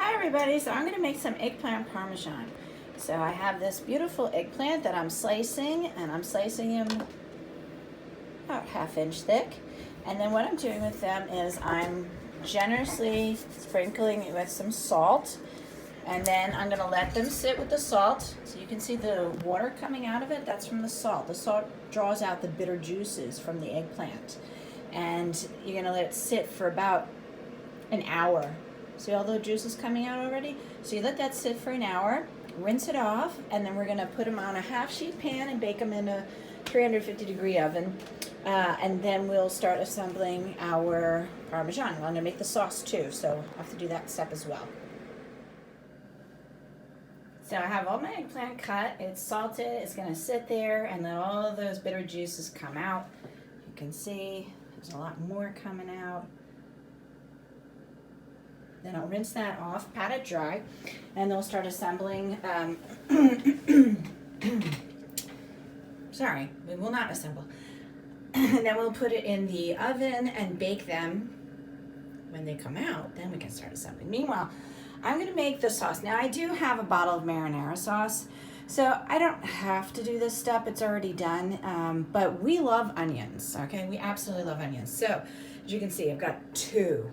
Hi everybody, so I'm going to make some eggplant parmesan. So I have this beautiful eggplant that I'm slicing, and I'm slicing them about 1/2 inch thick. And then what I'm doing with them is I'm generously sprinkling it with some salt, and then I'm going to let them sit with the salt. So you can see the water coming out of it, that's from the salt. The salt draws out the bitter juices from the eggplant. And you're going to let it sit for about an hour. See all the juices coming out already? So you let that sit for an hour, rinse it off, and then we're gonna put them on a 1/2 sheet pan and bake them in a 350-degree oven. And then we'll start assembling our Parmesan. Well, I'm gonna make the sauce too, so I have to do that step as well. So I have all my eggplant cut, it's salted, it's gonna sit there, and then all of those bitter juices come out. You can see there's a lot more coming out. Then I'll rinse that off, pat it dry, and then we'll start assembling. Sorry, we will not assemble. And then we'll put it in the oven and bake them. When they come out, then we can start assembling. Meanwhile, I'm gonna make the sauce. Now I do have a bottle of marinara sauce, so I don't have to do this step, it's already done, but we love onions, okay? We absolutely love onions. So, as you can see, I've got 2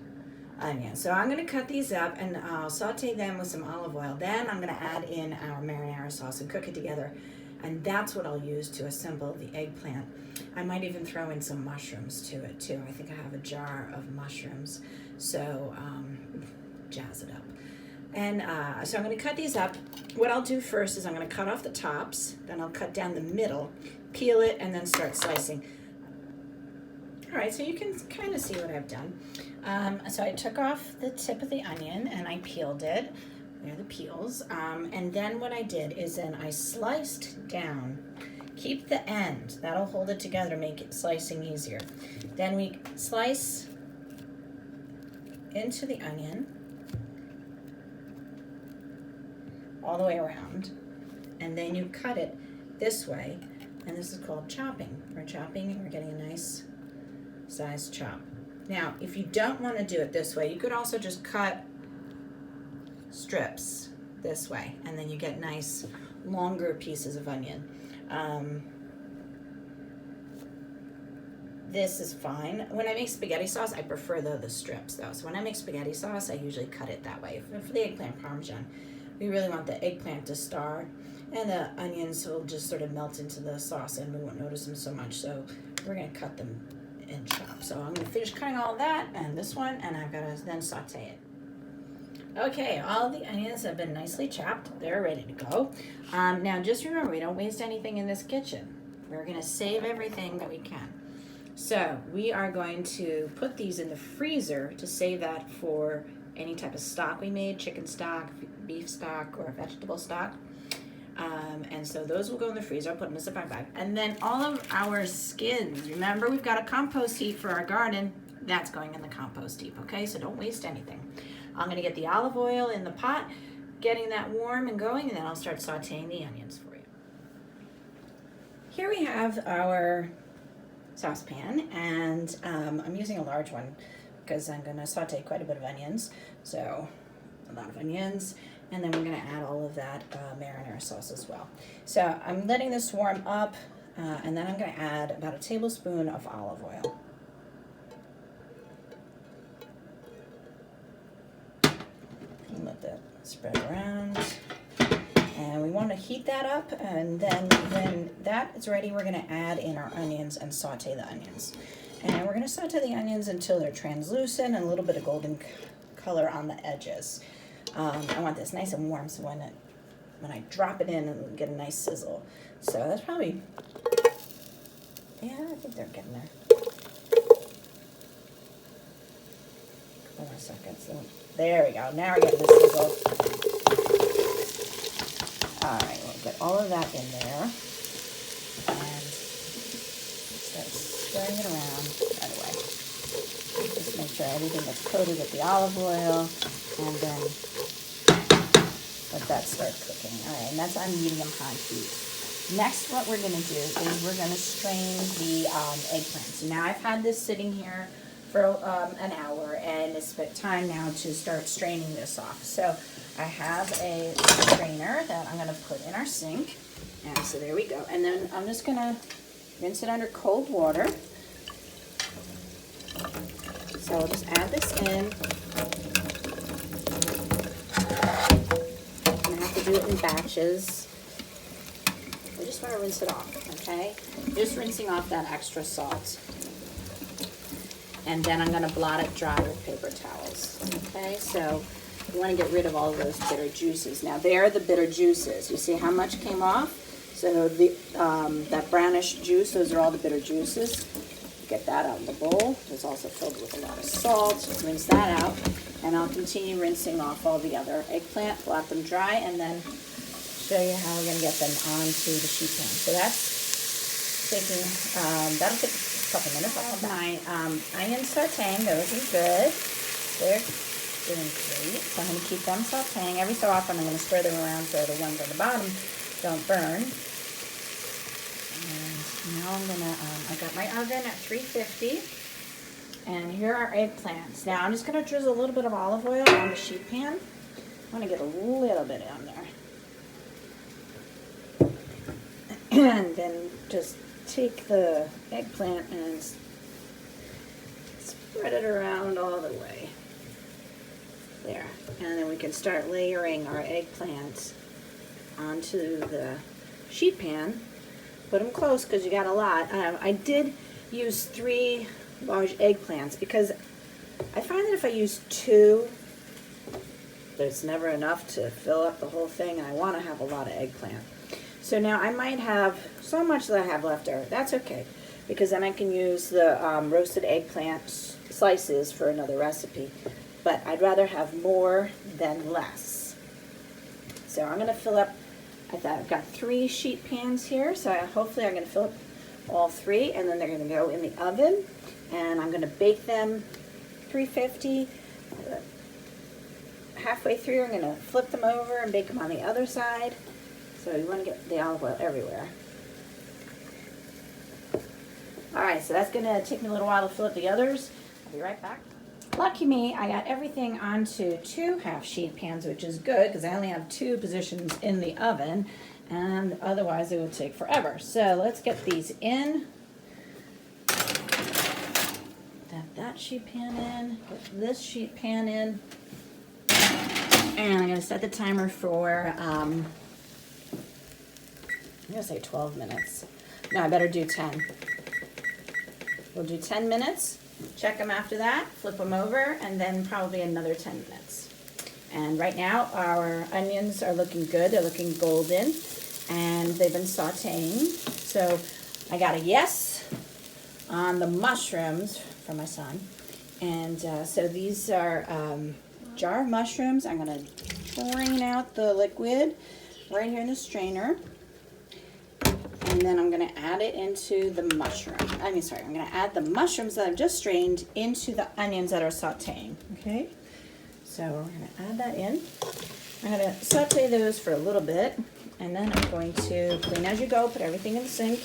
onions. So I'm going to cut these up and I'll saute them with some olive oil. Then I'm going to add in our marinara sauce and cook it together. And that's what I'll use to assemble the eggplant. I might even throw in some mushrooms to it too. I think I have a jar of mushrooms. So jazz it up. And so I'm going to cut these up. What I'll do first is I'm going to cut off the tops. Then I'll cut down the middle, peel it, and then start slicing. All right, so you can kind of see what I've done. So I took off the tip of the onion and I peeled it. There are the peels. And then what I did is then I sliced down. Keep the end. That'll hold it together, make it slicing easier. Then we slice into the onion all the way around. And then you cut it this way. And this is called chopping. We're chopping and we're getting a nice size chop. Now, if you don't want to do it this way, you could also just cut strips this way, and then you get nice, longer pieces of onion. This is fine. When I make spaghetti sauce, I prefer the strips though. So when I make spaghetti sauce, I usually cut it that way. For the eggplant parmesan, we really want the eggplant to star, and the onions will just sort of melt into the sauce and we won't notice them so much. So we're gonna cut them and chop. So I'm gonna finish cutting all of that and this one, and I've gotta then saute it. Okay, all the onions have been nicely chopped. They're ready to go. Now just remember, we don't waste anything in this kitchen. We're gonna save everything that we can. So we are going to put these in the freezer to save that for any type of stock we made, chicken stock, beef stock, or vegetable stock. And so those will go in the freezer. I'll put them in a Ziploc bag. And then all of our skins, remember we've got a compost heap for our garden, that's going in the compost heap, okay? So don't waste anything. I'm gonna get the olive oil in the pot, getting that warm and going, and then I'll start sauteing the onions for you. Here we have our saucepan, and I'm using a large one because I'm gonna saute quite a bit of onions. So a lot of onions. And then we're gonna add all of that marinara sauce as well. So I'm letting this warm up, and then I'm gonna add about a tablespoon of olive oil. And let that spread around. And we wanna heat that up, and then when that is ready, we're gonna add in our onions and saute the onions. And we're gonna saute the onions until they're translucent and a little bit of golden color on the edges. I want this nice and warm, so when I drop it in, it'll get a nice sizzle. So that's probably, yeah, I think they're getting there. Hold on a second. So there we go. Now we're getting the sizzle. All right, we'll get all of that in there and start stirring it around right away. Just make sure everything gets coated with the olive oil, and then let that start cooking. All right, and that's on medium-high heat. Next, what we're gonna do is we're gonna strain the eggplant. So now I've had this sitting here for an hour, and it's time now to start straining this off. So I have a strainer that I'm going to put in our sink, and so there we go. And then I'm just going to rinse it under cold water. So I'll just add this in. I have to do it in batches. I just want to rinse it off, okay? Just rinsing off that extra salt. And then I'm going to blot it dry with paper towels, okay? So you want to get rid of all of those bitter juices. Now, there are the bitter juices. You see how much came off? So the that brownish juice, those are all the bitter juices. Get that out of the bowl. It's also filled with a lot of salt. Rinse that out. And I'll continue rinsing off all the other eggplant, blot them dry, and then show you how we're going to get them onto the sheet pan. So that's taking, that'll take a couple minutes. I'll have my onions sauteing. Those are good. They're doing great. So I'm going to keep them sauteing. Every so often I'm going to stir them around so the ones on the bottom don't burn. And now I'm going to, I've got my oven at 350. And here are eggplants. Now I'm just going to drizzle a little bit of olive oil on the sheet pan. I want to get a little bit on there. And then just take the eggplant and spread it around all the way. There. And then we can start layering our eggplants onto the sheet pan. Put them close because you got a lot. I did use 3 large eggplants because I find that if I use 2, there's never enough to fill up the whole thing, and I want to have a lot of eggplant. So now I might have so much that I have left over. That's okay, because then I can use the roasted eggplant slices for another recipe. But I'd rather have more than less. So I'm going to fill up, I've got 3 sheet pans here, so hopefully I'm going to fill up all 3, and then they're going to go in the oven, and I'm going to bake them 350. Halfway through, I'm going to flip them over and bake them on the other side. So you want to get the olive oil everywhere. Alright, so that's going to take me a little while to fill up the others. I'll be right back. Lucky me, I got everything onto 2 half sheet pans, which is good because I only have 2 positions in the oven, and otherwise it would take forever. So let's get these in. Get that sheet pan in, get this sheet pan in, and I'm going to set the timer for I'm going to say 12 minutes. No, I better do 10. We'll do 10 minutes, check them after that, flip them over, and then probably another 10 minutes. And right now, our onions are looking good. They're looking golden, and they've been sauteing. So I got a yes on the mushrooms from my son. And so these are jar of mushrooms. I'm going to drain out the liquid right here in the strainer. And then I'm going to add it into the I'm going to add the mushrooms that I've just strained into the onions that are sauteing. Okay? So we're going to add that in. I'm going to saute those for a little bit. And then I'm going to clean as you go, put everything in the sink.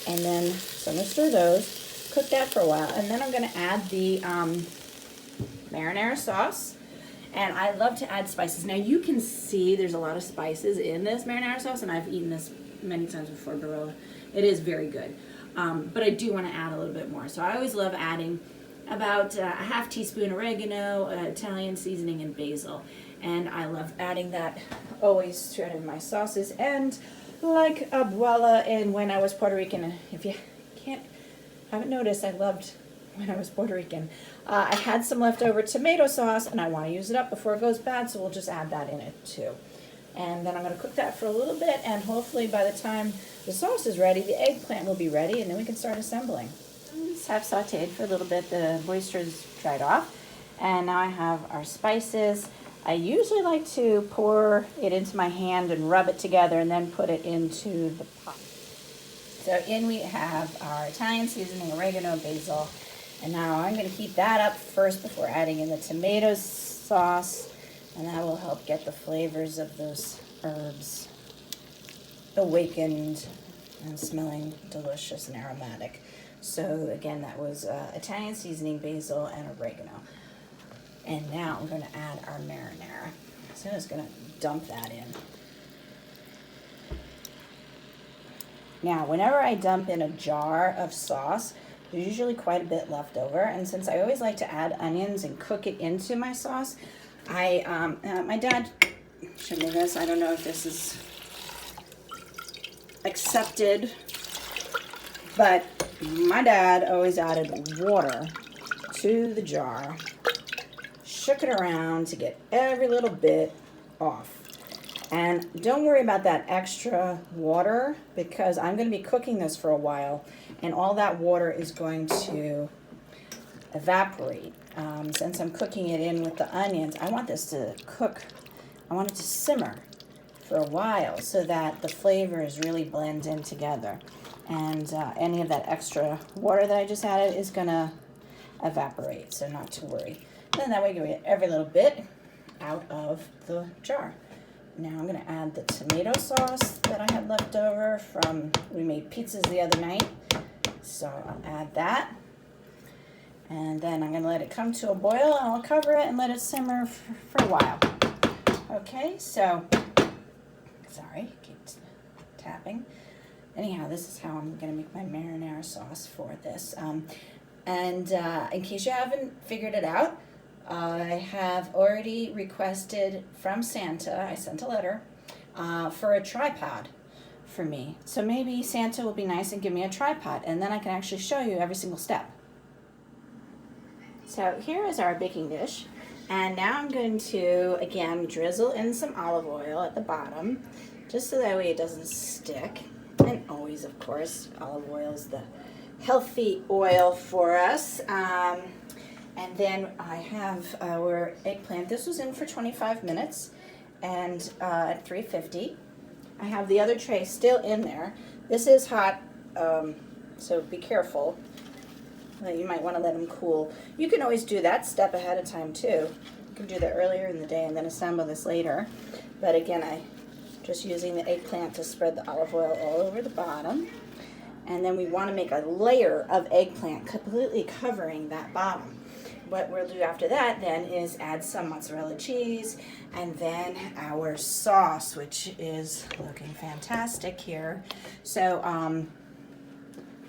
And then, so I'm going to stir those, cook that for a while. And then I'm going to add the marinara sauce. And I love to add spices. Now you can see there's a lot of spices in this marinara sauce, and I've eaten this many times before, Barilla. It is very good. But I do want to add a little bit more. So I always love adding about a half teaspoon oregano, Italian seasoning, and basil. And I love adding that always to my sauces. And like abuela in when I was Puerto Rican, if you haven't noticed, I loved when I was Puerto Rican. I had some leftover tomato sauce, and I want to use it up before it goes bad, so we'll just add that in it too. And then I'm going to cook that for a little bit, and hopefully by the time the sauce is ready, the eggplant will be ready, and then we can start assembling. These have sauteed for a little bit. The moisture's dried off. And now I have our spices. I usually like to pour it into my hand and rub it together and then put it into the pot. So in we have our Italian seasoning, oregano, basil. And now I'm going to heat that up first before adding in the tomato sauce. And that will help get the flavors of those herbs awakened and smelling delicious and aromatic. So again, that was Italian seasoning, basil, and oregano. And now I'm going to add our marinara. So I'm just going to dump that in. Now, whenever I dump in a jar of sauce, there's usually quite a bit left over. And since I always like to add onions and cook it into my sauce, my dad showed me this. I don't know if this is accepted, but my dad always added water to the jar, shook it around to get every little bit off. And don't worry about that extra water, because I'm going to be cooking this for a while, and all that water is going to evaporate. Since I'm cooking it in with the onions, I want this to cook. I want it to simmer for a while so that the flavors really blend in together. And any of that extra water that I just added is going to evaporate, so not to worry. And that way you get every little bit out of the jar. Now I'm going to add the tomato sauce that I had left over from, we made pizzas the other night. So I'll add that. And then I'm going to let it come to a boil, and I'll cover it and let it simmer for a while. Okay, so, sorry, keep tapping. Anyhow, this is how I'm going to make my marinara sauce for this. And in case you haven't figured it out, I have already requested from Santa, I sent a letter, for a tripod for me. So maybe Santa will be nice and give me a tripod, and then I can actually show you every single step. So here is our baking dish, and now I'm going to, again, drizzle in some olive oil at the bottom, just so that way it doesn't stick. And always, of course, olive oil is the healthy oil for us. And then I have our eggplant. This was in for 25 minutes and at 350. I have the other tray still in there. This is hot, so be careful. You might want to let them cool. You can always do that step ahead of time too. You can do that earlier in the day and then assemble this later. But again, I'm just using the eggplant to spread the olive oil all over the bottom. And then we want to make a layer of eggplant completely covering that bottom. What we'll do after that then is add some mozzarella cheese and then our sauce, which is looking fantastic here. So I'm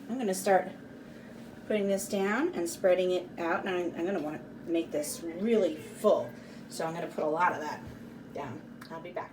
going to start putting this down and spreading it out. And I'm going to want to make this really full. So I'm going to put a lot of that down. I'll be back.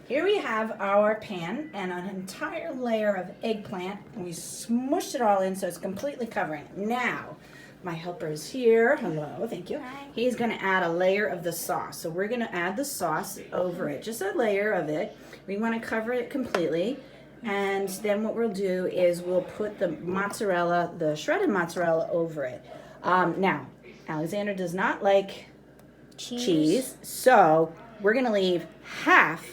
Here we have our pan and an entire layer of eggplant. And we smushed it all in so it's completely covering it. Now, my helper is here. Hello, thank you. Hi. He's going to add a layer of the sauce. So we're going to add the sauce over it, just a layer of it. We want to cover it completely. And then what we'll do is we'll put the mozzarella, the shredded mozzarella over it. Now, Alexander does not like cheese, so we're going to leave half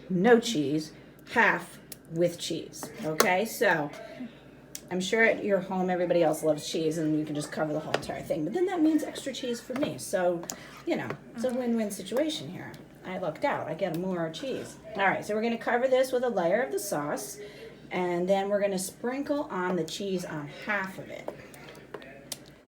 no cheese, half with cheese. Okay, so I'm sure at your home everybody else loves cheese and you can just cover the whole entire thing. But then that means extra cheese for me. So, you know, it's a win-win situation here. I lucked out. I get more cheese. All right, so we're going to cover this with a layer of the sauce. And then we're going to sprinkle on the cheese on half of it.